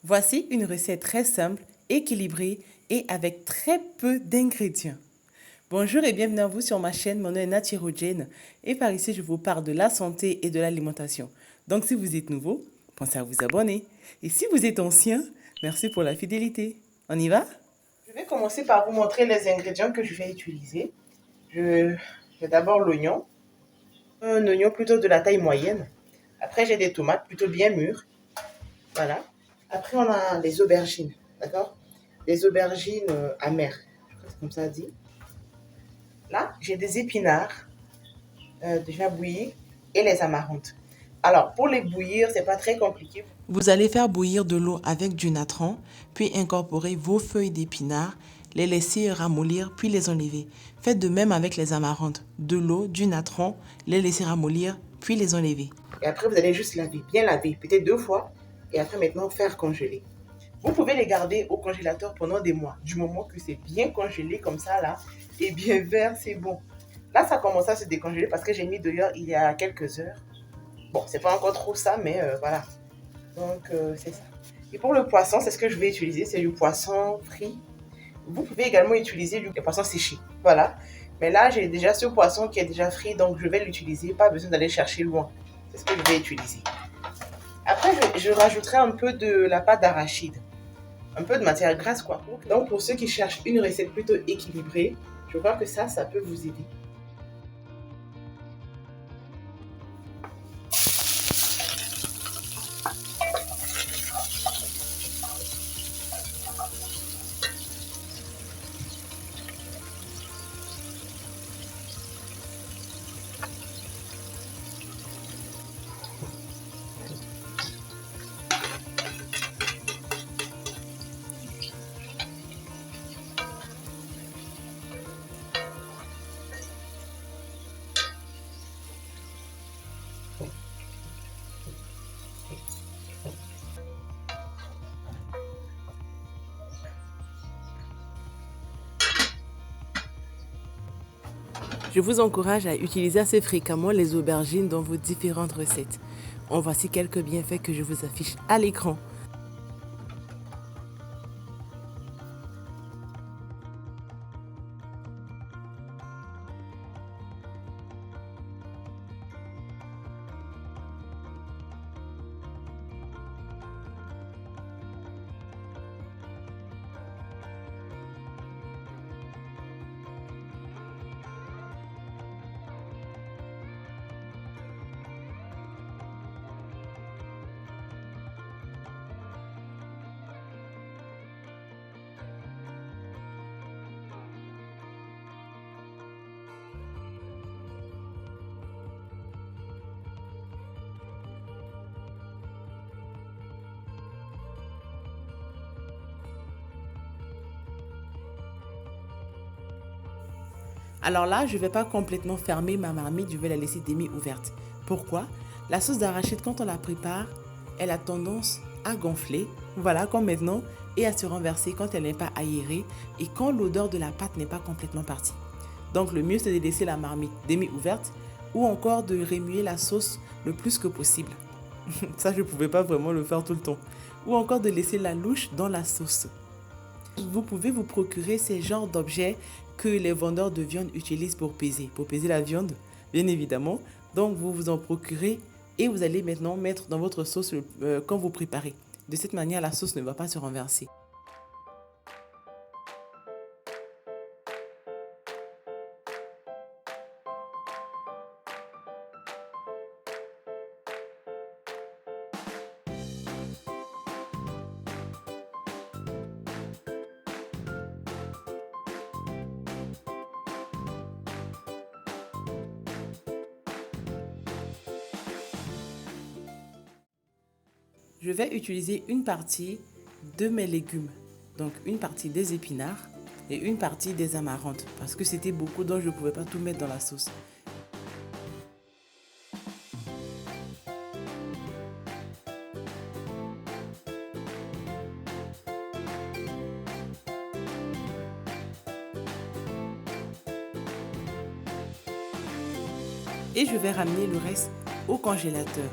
Voici une recette très simple, équilibrée et avec très peu d'ingrédients. Bonjour et bienvenue à vous sur ma chaîne, mon nom est Nathyrogène et par ici je vous parle de la santé et de l'alimentation. Donc si vous êtes nouveau, pensez à vous abonner. Et si vous êtes ancien, merci pour la fidélité. On y va? Je vais commencer par vous montrer les ingrédients que je vais utiliser. J'ai d'abord l'oignon, un oignon plutôt de la taille moyenne. Après j'ai des tomates plutôt bien mûres. Voilà. Après, on a les aubergines, d'accord? Les aubergines amères, je crois que c'est comme ça dit. Là, j'ai des épinards déjà bouillis et les amarantes. Alors, pour les bouillir, c'est pas très compliqué. Vous allez faire bouillir de l'eau avec du natron, puis incorporer vos feuilles d'épinards, les laisser ramollir, puis les enlever. Faites de même avec les amarantes. De l'eau, du natron, les laisser ramollir, puis les enlever. Et après, vous allez juste laver, bien laver, peut-être 2 fois. Et après, maintenant, faire congeler. Vous pouvez les garder au congélateur pendant des mois. Du moment que c'est bien congelé comme ça, là, et bien vert, c'est bon. Là, ça commence à se décongeler parce que j'ai mis dehors il y a quelques heures. Bon, c'est pas encore trop ça, mais voilà. Donc, c'est ça. Et pour le poisson, c'est ce que je vais utiliser. C'est du poisson frit. Vous pouvez également utiliser du poisson séché. Voilà. Mais là, j'ai déjà ce poisson qui est déjà frit, donc je vais l'utiliser. Pas besoin d'aller chercher loin. C'est ce que je vais utiliser. Après, je rajouterai un peu de la pâte d'arachide. Un peu de matière grasse, quoi. Donc, pour ceux qui cherchent une recette plutôt équilibrée, je crois que ça peut vous aider. Je vous encourage à utiliser assez fréquemment les aubergines dans vos différentes recettes. En voici quelques bienfaits que je vous affiche à l'écran. Alors là, je ne vais pas complètement fermer ma marmite, je vais la laisser demi-ouverte. Pourquoi? La sauce d'arachide, quand on la prépare, elle a tendance à gonfler, voilà, comme maintenant, et à se renverser quand elle n'est pas aérée et quand l'odeur de la pâte n'est pas complètement partie. Donc le mieux, c'est de laisser la marmite demi-ouverte ou encore de remuer la sauce le plus que possible. Ça, je ne pouvais pas vraiment le faire tout le temps. Ou encore de laisser la louche dans la sauce. Vous pouvez vous procurer ces genres d'objets que les vendeurs de viande utilisent pour peser la viande, bien évidemment. Donc, vous vous en procurez et vous allez maintenant mettre dans votre sauce quand vous préparez. De cette manière, la sauce ne va pas se renverser. Je vais utiliser une partie de mes légumes, donc une partie des épinards et une partie des amarantes, parce que c'était beaucoup donc je ne pouvais pas tout mettre dans la sauce. Et je vais ramener le reste au congélateur.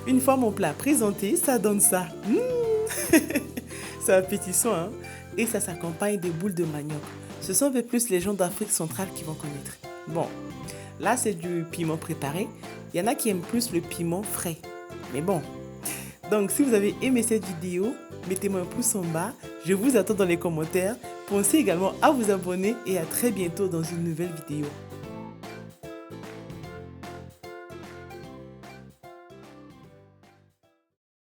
Une fois mon plat présenté, ça donne ça. C'est appétissant, hein? Et ça s'accompagne des boules de manioc. Ce sont un peu plus les gens d'Afrique centrale qui vont connaître. Bon, là c'est du piment préparé. Il y en a qui aiment plus le piment frais. Mais bon. Donc si vous avez aimé cette vidéo, mettez-moi un pouce en bas. Je vous attends dans les commentaires. Pensez également à vous abonner et à très bientôt dans une nouvelle vidéo.